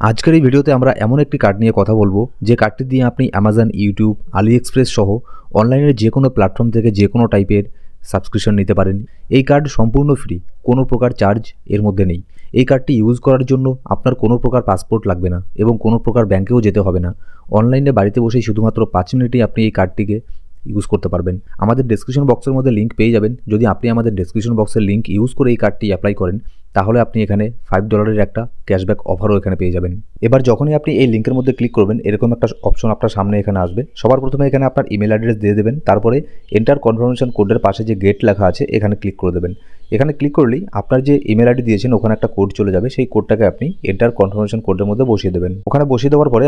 আজকের এই ভিডিওতে আমরা এমন একটি কার্ড নিয়ে কথা বলবো যে কার্ডটি দিয়ে আপনি অ্যামাজন, ইউটিউব, আলি এক্সপ্রেস সহ অনলাইনের যে কোনো প্ল্যাটফর্ম থেকে যে কোনো টাইপের সাবস্ক্রিপশন নিতে পারেন। এই কার্ড সম্পূর্ণ ফ্রি, কোনো প্রকার চার্জ এর মধ্যে নেই। এই কার্ডটি ইউজ করার জন্য আপনার কোনো প্রকার পাসপোর্ট লাগবে না এবং কোনো প্রকার ব্যাংকেও যেতে হবে না। অনলাইনে বাড়িতে বসেই শুধুমাত্র 5 মিনিটেই আপনি এই কার্ডটিকে ইউজ করতে পারবেন। আমাদের ডেসক্রিপশন বক্সের মধ্যে লিঙ্ক পেয়ে যাবেন। যদি আপনি আমাদের ডেসক্রিপশন বক্সের লিঙ্ক ইউজ করে এই কার্ডটি অ্যাপ্লাই করেন তাহলে আপনি এখানে $5 একটা ক্যাশব্যাক অফারও এখানে পেয়ে যাবেন। এবার যখনই আপনি এই লিঙ্কের মধ্যে ক্লিক করবেন এরকম একটা অপশন আপনার সামনে এখানে আসবে। সবার প্রথমে এখানে আপনার ইমেল অ্যাড্রেস দিয়ে দেবেন, তারপরে এন্টার কনফার্মেশন কোডের পাশে যে গেট লেখা আছে এখানে ক্লিক করে দেবেন। এখানে ক্লিক করলেই আপনার যে ইমেল আইডি দিয়েছেন ওখানে একটা কোড চলে যাবে, সেই কোডটাকে আপনি এন্টার কনফার্মেশন কোডের মধ্যে বসিয়ে দেবেন। ওখানে বসিয়ে দেওয়ার পরে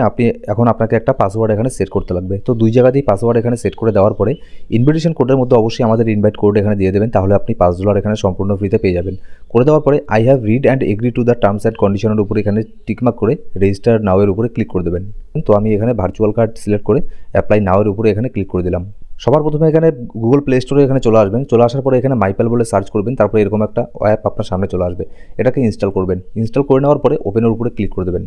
আপনাকে একটা পাসওয়ার্ড এখানে সেট করতে লাগবে। তো দুই জায়গাতেই পাসওয়ার্ড এখানে সেট করে দেওয়ার পরে ইনভিটেশন কোডের মধ্যে অবশ্যই আমাদের ইনভাইট কোড এখানে দিয়ে দেবেন, তাহলে আপনি $5 এখানে সম্পূর্ণ ফ্রিতে পেয়ে যাবেন। করে দেওয়ার পরে I have read and agree to the terms and কন্ডিশনের উপরে এখানে টিকমার্ক করে রেজিস্টার নাও এর উপরে ক্লিক করে দেবেন। তো আমি এখানে ভার্চুয়াল কার্ড সিলেক্ট করে অ্যাপ্লাই নাও এর উপরে এখানে ক্লিক করে দিলাম। সবার প্রথমে এখানে গুগল প্লে স্টোরে এখানে চলে আসবেন। চলে আসার পরে এখানে মাইপেল বলে সার্চ করবেন, তারপরে এরকম একটা অ্যাপ আপনার সামনে চলে আসবে। এটাকে ইনস্টল করবেন। ইনস্টল করে নেওয়ার পরে ওপেনের উপরে ক্লিক করে দেবেন।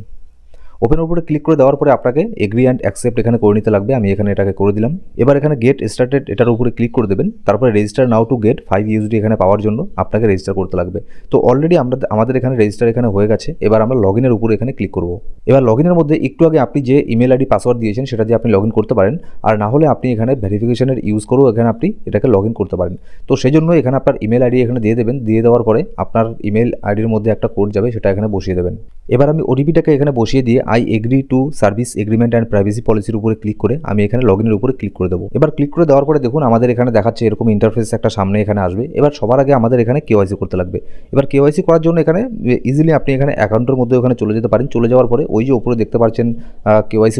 ওপেনের উপরে ক্লিক করে দেওয়ার পরে আপনাকে এগ্রি অ্যান্ড অ্যাকসেপ্ট এখানে করে নিতে লাগবে। আমি এখানে এটাকে করে দিলাম। এবার এখানে গেট স্টার্টেড এটার উপরে ক্লিক করে দেবেন। তারপরে register now to get 5 USD এখানে পাওয়ার জন্য আপনাকে রেজিস্টার করতে লাগবে। তো অলরেডি আমাদের এখানে রেজিস্টার এখানে হয়ে গেছে। এবার আমরা লগ ইনের উপরে এখানে ক্লিক করব। এবার লগ ইনের মধ্যে একটু আগে আপনি যে ইমেল আইডি পাসওয়ার্ড দিয়েছেন সেটা দিয়ে আপনি লগ ইন করতে পারেন, আর না হলে আপনি এখানে ভেরিফিকেশনের ইউজ করেও এখানে আপনি এটাকে লগ ইন করতে পারেন। তো সেই জন্য এখানে আপনার ইমেল আইডি এখানে দিয়ে দেবেন। দিয়ে দেওয়ার পরে আপনার ইমেল আইডির মধ্যে একটা কোড যাবে, সেটা এখানে বসিয়ে দেবেন। এবার আমি ওটিপিটাকে এখানে বসিয়ে দিয়ে I agree to service agreement and privacy পলিসির উপরে ক্লিক করে আমি এখানে লগ ইনের উপরে ক্লিক করে দেবো। এবার ক্লিক করে দেওয়ার পরে দেখুন আমাদের এখানে দেখাচ্ছে এরকম ইন্টারফেস একটা সামনে এখানে আসবে। এবার সবার আগে আমাদের এখানে কেওয়াইসি করতে লাগবে। এবার কেওয়াইসি করার জন্য এখানে ইজিলি আপনি এখানে অ্যাকাউন্টের মধ্যে ওখানে চলে যেতে পারেন। চলে যাওয়ার পরে ওই যে উপরে দেখতে পাচ্ছেন কেওয়াইসি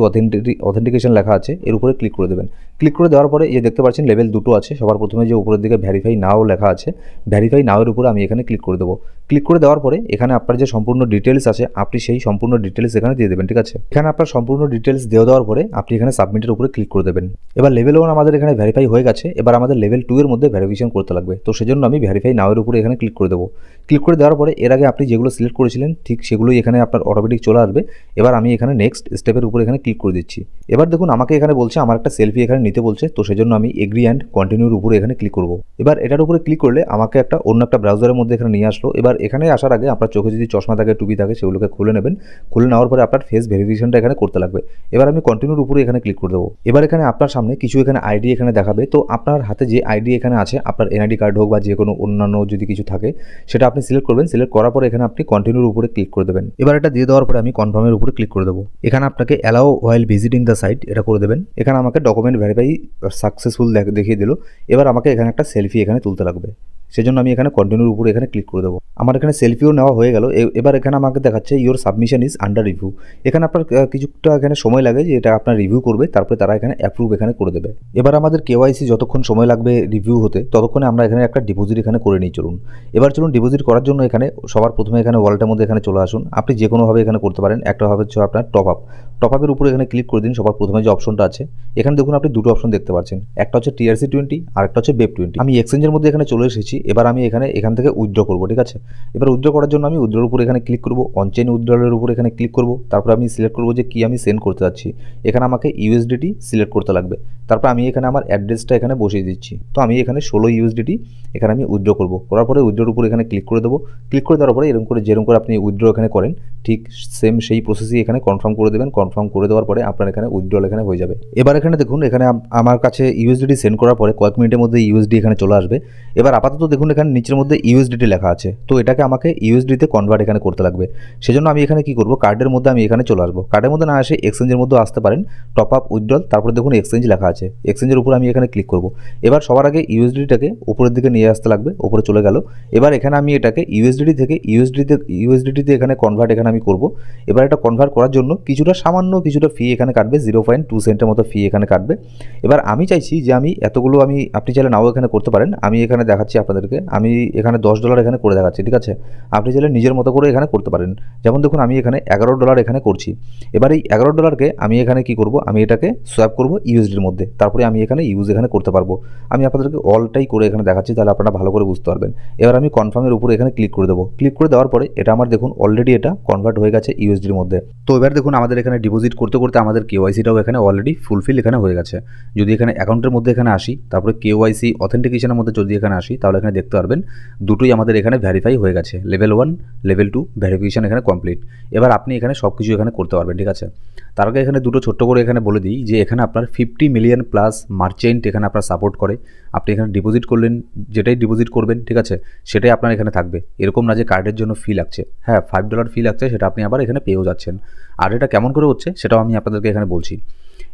অথেন্টিকেশন লেখা আছে, এর উপরে ক্লিক করে দেবেন। ক্লিক করে দেওয়ার পরে এই দেখতে পাচ্ছেন লেভেল দুটো আছে। সবার প্রথমে যে উপরের দিকে ভ্যারিফাই নাও লেখা আছে, ভ্যারিফাই নাও এর উপরে আমি এখানে ক্লিক করে দেবো। ক্লিক করে দেওয়ার পরে এখানে আপনার যে সম্পূর্ণ ডিটেলস আছে আপনি সেই সম্পূর্ণ ডিটেলস এখানে দিয়ে দেবেন। ঠিক আছে, এখানে আপনার সম্পূর্ণ ডিটেলস দেওয়ার পরে আপনি এখানে সাবমিটের উপরে ক্লিক করে দেবেন। এবার লেভেল 1 আমাদের এখানে ভেরিফাই হয়ে গেছে। এবার আমাদের লেভেল 2 এর মধ্যে ভেরিফিকেশন করতে লাগবে। তো সেজন্য আমি ভেরিফাই নাও এর উপরে এখানে ক্লিক করে দেবো। ক্লিক করে দেওয়ার পরে এর আগে আপনি যেগুলো সিলেক্ট করেছিলেন ঠিক সেগুলোই এখানে আপনার অটোমেটিক চলে আসবে। এবার আমি এখানে নেক্সট স্টেপের উপরে এখানে ক্লিক করে দিচ্ছি। এবার দেখুন আমাকে এখানে বলছে আমার একটা সেলফি এখানে নিতে বলছে। তো সেজন্য আমি এগ্রি অ্যান্ড কন্টিনিউর উপরে এখানে ক্লিক করব। এবার এটার উপরে ক্লিক করলে আমাকে অন্য একটা ব্রাউজারের মধ্যে এখানে নিয়ে আসলো। এবার এখানে আসার আগে আপনার চোখে যদি চশমা থাকে, টুপি থাকে, সেগুলোকে খুলে নেবেন। খুলে নেওয়ার পরে আপনার ফেস ভেরিফিকেশনটা এখানে করতে লাগবে। এবার আমি কন্টিনিউর উপরে এখানে ক্লিক করে দেবো। এবার এখানে আপনার সামনে কিছু এখানে আইডি এখানে দেখাবে। তো আপনার হাতে যে আইডি এখানে আছে, আপনার এনআইডি কার্ড হোক বা যে কোনো অন্যান্য যদি কিছু থাকে সেটা আপনি সিলেক্ট করবেন। সিলেক্ট করার পরে এখানে আপনি কন্টিনিউর উপরে ক্লিক করে দেবেন। এবার এটা দিয়ে দেওয়ার পরে আমি কনফার্মের উপরে ক্লিক করে দেবো। এখানে আপনাকে allow while visiting the site এটা করে দেবেন। এখানে আমাকে ডকুমেন্ট ভেরিফাই সাকসেসফুল দেখিয়ে দিল। এবার আমাকে এখানে একটা সেলফি এখানে তুলতে লাগবে। সেজন্য আমি এখানে কন্টিনিউর উপরে এখানে ক্লিক করে দেবো। আমার এখানে সেলফিও নেওয়া হয়ে গেল। এবার এখানে আমাকে দেখাচ্ছে your submission is under review. এখানে আপনার কিছুটা এখানে সময় লাগে যে এটা আপনার রিভিউ করবে, তারপরে তারা এখানে অ্যাপ্রুভ এখানে করে দেবে। এবার আমাদের কেওয়াইসি যতক্ষণ সময় লাগবে রিভিউ হতে ততক্ষণে আমরা এখানে একটা ডিপোজিট এখানে করে নিই। চলুন ডিপোজিট করার জন্য এখানে সবার প্রথমে এখানে ওয়ালেটের মধ্যে এখানে চলে আসুন। আপনি যে কোনোভাবে এখানে করতে পারেন। একটা হবে হচ্ছে আপনার টপ আপের উপরে এখানে ক্লিক করে দিন। সবার প্রথমে যে অপশনটা আছে এখানে দেখুন আপনি দুটো অপশন দেখতে পাচ্ছেন, একটা হচ্ছে TRC20 আর একটা হচ্ছে BEP20। আমি এক্সচেঞ্জের মধ্যে এখানে চলে এসেছি। এবার আমি এখান থেকে উইথড্র করবো। ঠিক আছে, এবার উইথড্র করার জন্য আমি উইথড্রর উপরে এখানে ক্লিক করবো। অনচেইন উইথড্রলের উপরে এখানে ক্লিক করবো। তারপর আমি সিলেক্ট করবো যে কি আমি সেন্ড করতে যাচ্ছি। এখানে আমাকে USDT সিলেক্ট করতে লাগবে। তারপর আমি এখানে আমার অ্যাড্রেসটা এখানে বসিয়ে দিচ্ছি। তো আমি এখানে 16 USDT এখানে আমি উইথড্র করবো। করার পরে উইথড্রর উপরে এখানে ক্লিক করে দেবো। ক্লিক করে দেওয়ার পরে যেরকম করে আপনি উইথড্র এখানে করেন ঠিক সেম সেই প্রসেসই এখানে কনফার্ম করে দেবেন। কনফার্ম করে দেওয়ার পরে আপনার এখানে উইথড্রল এখানে হয়ে যাবে। এবার এখানে দেখুন এখানে আমার কাছে USDT সেন্ড করার পরে কয়েক মিনিটের মধ্যে USD এখানে চলে আসবে। এবার আপাতত দেখুন এখানে নিচের মধ্যে USDT লেখা আছে। তো এটাকে আমাকে USDতে কনভার্ট এখানে করতে লাগবে। সেজন্য আমি এখানে কি করব, কার্ডের মধ্যে আমি এখানে চলে আসবো। কার্ডের মধ্যে না আসে এক্সচেঞ্জের মধ্যে আসতে পারেন। টপ আপ উইথড্রল, তারপরে দেখুন এক্সচেঞ্জ লেখা আছে। এক্সচেঞ্জের উপর আমি এখানে ক্লিক করব। এবার সবার আগে USDটাকে উপরের দিকে নিয়ে আসতে লাগবে। উপরে চলে গেল। এবার এখানে আমি এটাকে USDT থেকে USDতে এখানে কনভার্ট এখানে আমি করব। এবার এটা কনভার্ট করার জন্য কিছুটা সামান্য কিছুটা ফি এখানে কাটবে, 0.2 সেন্টের মতো ফি এখানে কাটবে। এবার আমি চাইছি যে আমি এতগুলো আপনি চাইলে নাও এখানে করতে পারেন। আমি এখানে দেখাচ্ছি আপনাদেরকে, আমি এখানে $10 এখানে করে দেখাচ্ছি, ঠিক আছে? আপনি চাইলে নিজের মতো করে এখানে করতে পারেন। যেমন দেখুন আমি এখানে $11 এখানে করছি। এবার এই $11কে আমি এখানে কি করব, আমি এটাকে সোয়াপ করব ইউএসডির মধ্যে, তারপরে আমি এখানে ইউজ এখানে করতে পারবো। আমি আপনাদেরকে অলটাই করে এখানে দেখাচ্ছি, তাহলে আপনারা ভালো করে বুঝতে পারবেন। এবার আমি কনফার্মের উপরে এখানে ক্লিক করে দেবো। ক্লিক করে দেওয়ার পরে এটা আমার দেখুন অলরেডি এটা কনভার্ট হয়ে গেছে ইউএসডির মধ্যে। তো এবার দেখুন আমাদের এখানে ডিপোজিট করতে করতে আমাদের কেওয়াইসিটাও এখানে অলরেডি ফুলফিল এখানে হয়ে গেছে। যদি এখানে অ্যাকাউন্টের মধ্যে এখানে আসি, তারপরে কেওয়াইসি অথেন্টিকেশনের মধ্যে যদি এখানে আসি, তাহলে এখানে দেখতে পারবেন দুটোই আমাদের এখানে ভেরিফাই হয়ে গেছে। লেভেল 1, লেভেল 2 ভেরিফিকেশন এখানে কমপ্লিট। এবার আপনি এখানে সব কিছু এখানে করতে পারবেন, ঠিক আছে? তার আগে এখানে দুটো ছোট্ট করে এখানে বলে দিই যে এখানে আপনার 50 মিলিয়ন প্লাস মার্চেন্ট এখানে আপনার সাপোর্ট করে। আপনি এখানে ডিপোজিট করলেন, যেটাই ডিপোজিট করবেন, ঠিক আছে, সেটাই আপনার এখানে থাকবে। এরকম না যে কার্ডের জন্য ফি লাগছে। হ্যাঁ, $5 ফি লাগছে, সেটা আপনি আবার এখানে পেয়েও যাচ্ছেন। আর এটা কেমন করে হচ্ছে সেটাও আমি আপনাদেরকে এখানে বলছি।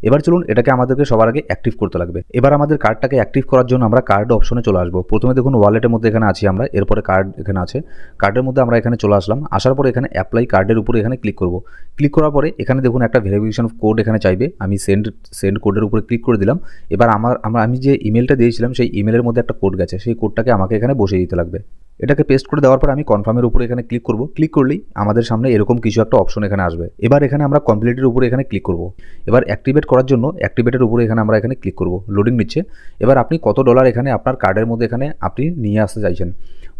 এবার চলুন এটাকে আমাদেরকে সবার আগে অ্যাক্টিভ করতে লাগবে। এবার আমাদের কার্ডটাকে অ্যাক্টিভ করার জন্য আমরা কার্ড অপশনে চলে আসবো। প্রথমে দেখুন ওয়ালেটের মধ্যে এখানে আছি আমরা, এরপরে কার্ড এখানে আছে। কার্ডের মধ্যে আমরা এখানে চলে আসলাম। আসার পরে এখানে অ্যাপ্লাই কার্ডের উপরে এখানে ক্লিক করব। ক্লিক করার পরে এখানে দেখুন একটা ভেরিফিকেশন কোড এখানে চাইবে। আমি সেন্ড কোডের উপরে ক্লিক করে দিলাম। এবার আমি যে ইমেলটা দিয়েছিলাম সেই ইমেলের মধ্যে একটা কোড গেছে, সেই কোডটাকে আমাকে এখানে বসিয়ে দিতে লাগবে। এটাকে পেস্ট করে দেওয়ার পর আমি কনফার্মের উপরে এখানে ক্লিক করব। ক্লিক করলেই আমাদের সামনে এরকম কিছু একটা অপশন এখানে আসবে। এবার এখানে আমরা কমপ্লিটের উপরে এখানে ক্লিক করব। এবার অ্যাক্টিভেট করার জন্য অ্যাক্টিভেটের উপরে এখানে আমরা এখানে ক্লিক করব। লোডিং নিচ্ছে। এবার আপনি কত ডলার এখানে আপনার কার্ডের মধ্যে এখানে আপনি নিয়ে আসতে চাইছেন।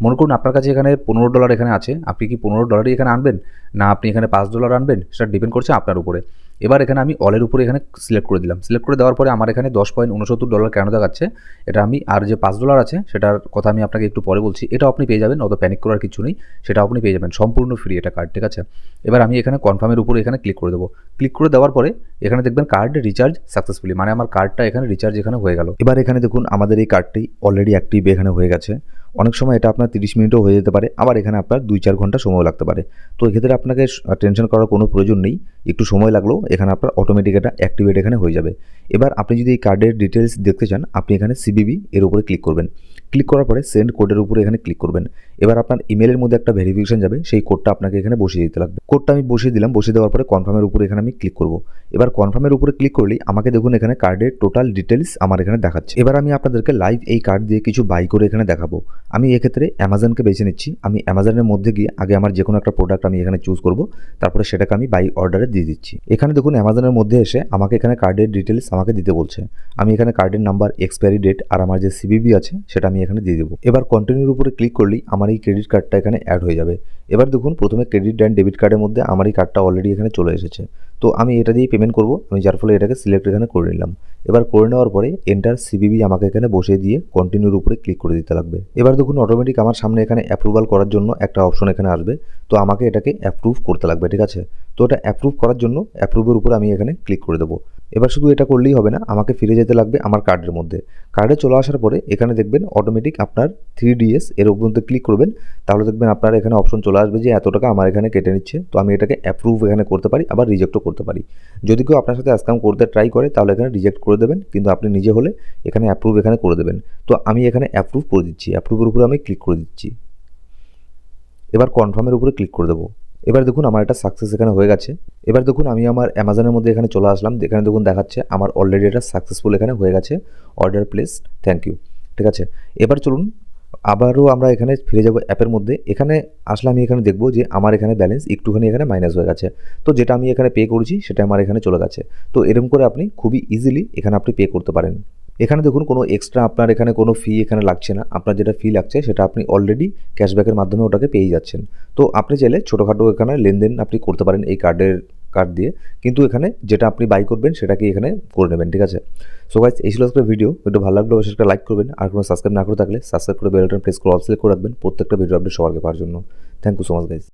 মনে করুন আপনার কাছে এখানে $15 এখানে আছে, আপনি কি $15 এখানে আনবেন, না আপনি এখানে $5 আনবেন, সেটা ডিপেন্ড করছে আপনার উপরে। এবার এখানে আমি অলের উপরে এখানে সিলেক্ট করে দিলাম। সিলেক্ট করে দেওয়ার পরে আমার এখানে $10.69 কেন দেখাচ্ছে, এটা আমি আর যে $5 আছে সেটার কথা আমি আপনাকে একটু পরে বলছি। এটাও আপনি পেয়ে যাবেন, অত প্যানিক করার কিছু নেই, সেটাও আপনি পেয়ে যাবেন, সম্পূর্ণ ফ্রি এটা কার্ড, ঠিক আছে? এবার আমি এখানে কনফার্মের উপরে এখানে ক্লিক করে দেবো। ক্লিক করে দেওয়ার পরে এখানে দেখবেন কার্ড রিচার্জ সাকসেসফুলি, মানে আমার কার্ডটা এখানে রিচার্জ এখানে হয়ে গেল। এবার এখানে দেখুন আমাদের এই কার্ডটি অলরেডি অ্যাক্টিভ এখানে হয়ে গেছে। অনেক সময় এটা আপনার 30 মিনিটও হয়ে যেতে পারে, আবার এখানে আপনার 2-4 ঘন্টা সময় লাগতে পারে। তো এক্ষেত্রে আপনাকে টেনশন করার কোনো প্রয়োজন নেই, একটু সময় লাগলেও এখানে আপনার অটোমেটিক এটা অ্যাক্টিভেট এখানে হয়ে যাবে। এবার আপনি যদি এই কার্ডের ডিটেলস দেখতে চান, আপনি এখানে সিবিবি এর উপরে ক্লিক করবেন। ক্লিক করার পরে সেন্ড কোডের উপরে এখানে ক্লিক করবেন। এবার আপনার ইমেলের মধ্যে একটা ভেরিফিকেশন যাবে, সেই কোডটা আপনাকে এখানে বসিয়ে দিতে লাগবে। কোডটা আমি বসিয়ে দিলাম। বসিয়ে দেওয়ার পরে কনফার্মের উপরে এখানে আমি ক্লিক করব। এবার কনফার্মের উপরে ক্লিক করলেই আমাকে দেখুন এখানে কার্ডের টোটাল ডিটেলস আমার এখানে দেখাচ্ছে। এবার আমি আপনাদেরকে লাইভ এই কার্ড দিয়ে কিছু বাই করে এখানে দেখাবো। আমি এক্ষেত্রে অ্যামাজনকে বেছে নিচ্ছি। আমি অ্যামাজনের মধ্যে গিয়ে আগে আমার যে কোনো একটা প্রোডাক্ট আমি এখানে চুজ করব, তারপরে সেটাকে আমি বাই অর্ডারে দিয়ে দিচ্ছি। এখানে দেখুন অ্যামাজনের মধ্যে এসে আমাকে এখানে কার্ডের ডিটেলস আমাকে দিতে বলছে। আমি এখানে কার্ডের নাম্বার, এক্সপায়ারি ডেট আর আমার যে সিবিবি আছে সেটা আমি এখানে দিয়ে দেবো। এবার কন্টিনিউর উপরে ক্লিক করলেই আমার এই ক্রেডিট কার্ডটা এখানে অ্যাড হয়ে যাবে। এবার দেখুন প্রথমে ক্রেডিট অ্যান্ড ডেবিট কার্ডের মধ্যে আমার এই কার্ডটা অলরেডি এখানে চলে এসেছে। তো আমি এটা দিয়ে পেমেন্ট করব, আমি যার ফলে এটাকে সিলেক্ট এখানে করে নিলাম। এবার করে নেওয়ার পরে এন্টার সিবিবি আমাকে এখানে বসিয়ে দিয়ে কন্টিনিউর উপরে ক্লিক করে দিতে লাগবে। এবার দেখুন অটোমেটিক আমার সামনে এখানে অ্যাপ্রুভাল করার জন্য একটা অপশন এখানে আসবে। তো আমাকে এটাকে অ্যাপ্রুভ করতে লাগবে, ঠিক আছে? তো এটা অ্যাপ্রুভ করার জন্য অ্যাপ্রুভের উপরে আমি এখানে ক্লিক করে দেবো। এবার শুধু এটা করলেই হবে না, আমাকে ফিরে যেতে লাগবে আমার কার্ডের মধ্যে। কার্ডে চলে আসার পরে এখানে দেখবেন অটোমেটিক আপনার 3DS এর উপর ক্লিক করবেন, তাহলে দেখবেন আপনার এখানে অপশন চলে আসবে যে এত টাকা আমার এখানে কেটে নিচ্ছে। তো আমি এটাকে অ্যাপ্রুভ এখানে করতে পারি, আবার রিজেক্টও করতে পারি। যদি কেউ আপনার সাথে স্ক্যাম করতে ট্রাই করে তাহলে এখানে রিজেক্ট করে দেবেন, কিন্তু আপনি নিজে হলে এখানে অ্যাপ্রুভ এখানে করে দেবেন। তো আমি এখানে অ্যাপ্রুভ করে দিচ্ছি। অ্যাপ্রুভের উপরে আমি ক্লিক করে দিচ্ছি। এবার কনফার্মের উপরে ক্লিক করে দেবো। এবার দেখুন আমার এটা সাকসেস এখানে হয়ে গেছে। এবার দেখুন আমি আমার অ্যামাজনের মধ্যে এখানে চলে আসলাম। এখানে দেখুন দেখাচ্ছে আমার অলরেডি এটা সাকসেসফুল এখানে হয়ে গেছে। অর্ডার প্লেস, থ্যাংক ইউ, ঠিক আছে? এবার চলুন আবারও আমরা এখানে ফিরে যাব অ্যাপের মধ্যে। এখানে আসলে আমি এখানে দেখব যে আমার এখানে ব্যালেন্স একটুখানি এখানে মাইনাস হয়ে গেছে। তো যেটা আমি এখানে পে করেছি সেটা আমার এখানে চলে গেছে। তো এরকম করে আপনি খুবই ইজিলি এখানে আপনি পে করতে পারেন। এখানে দেখুন কোনো এক্সট্রা আপনার এখানে কোনো ফি এখানে লাগছে না। আপনার যেটা ফি লাগছে সেটা আপনি অলরেডি ক্যাশব্যাকের মাধ্যমে ওটাকে পেয়ে যাচ্ছেন। তো আপনি চাইলে ছোটোখাটো এখানে লেনদেন আপনি করতে পারেন এই কার্ড দিয়ে, কিন্তু এখানে যেটা আপনি বাই করবেন সেটাকে এখানে করে নেবেন, ঠিক আছে? সো গাইস, এই ছিল আজকের ভিডিও ভালো লাগলে অবশ্যই একটা লাইক করবেন, আর কোনো সাবস্ক্রাইব না করে থাকলে সাবস্ক্রাইব করে বেল বাটন প্রেস করে অল সিলেক্ট করে রাখবেন প্রত্যেকটা ভিডিও আপডেট সবার আগে পাওয়ার জন্য। Thank you so much guys.